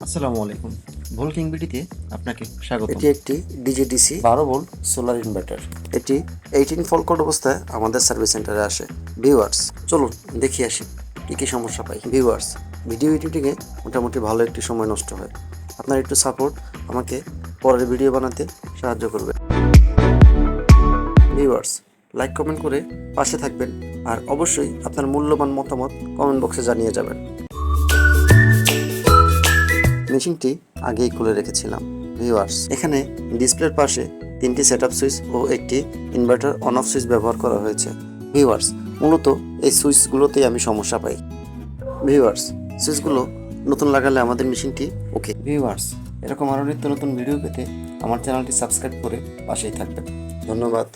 আসসালামু আলাইকুম। ভোল্কিং বিডিতে আপনাকে স্বাগত। এটি একটি ডিজিডিসি 12 ভোল্ট সোলার ইনভার্টার। এটি 18 ফল কোড অবস্থায় আমাদের সার্ভিস সেন্টারে আসে। ভিউয়ার্স, চলুন দেখি আসি কী কী সমস্যা পাই। ভিউয়ার্স, ভিডিও এডিটিংয়ে মোটামুটি ভালো একটি সময় নষ্ট হয়। আপনার একটু সাপোর্ট আমাকে পরের ভিডিও বানাতে সাহায্য করবে। ভিউয়ার্স, লাইক কমেন্ট করে পাশে থাকবেন আর অবশ্যই আপনার মূল্যবান মতামত কমেন্ট বক্সে জানিয়ে যাবেন। মেশিনটি আগেই খুলে রেখেছিলাম। ভিউয়ার্স, এখানে ডিসপ্লের পাশে 3টি সেটআপ সুইচ ও একটি ইনভার্টার অন অফ সুইচ ব্যবহার করা হয়েছে। ভিউয়ার্স, মূলত এই সুইচগুলোতেই আমি সমস্যা পাই। ভিউয়ার্স, সুইচগুলো নতুন লাগালে আমাদের মেশিনটি ওকে। ভিউয়ার্স, এরকম আরও নিত্য নতুন ভিডিও পেতে আমার চ্যানেলটি সাবস্ক্রাইব করে পাশেই থাকবেন। ধন্যবাদ।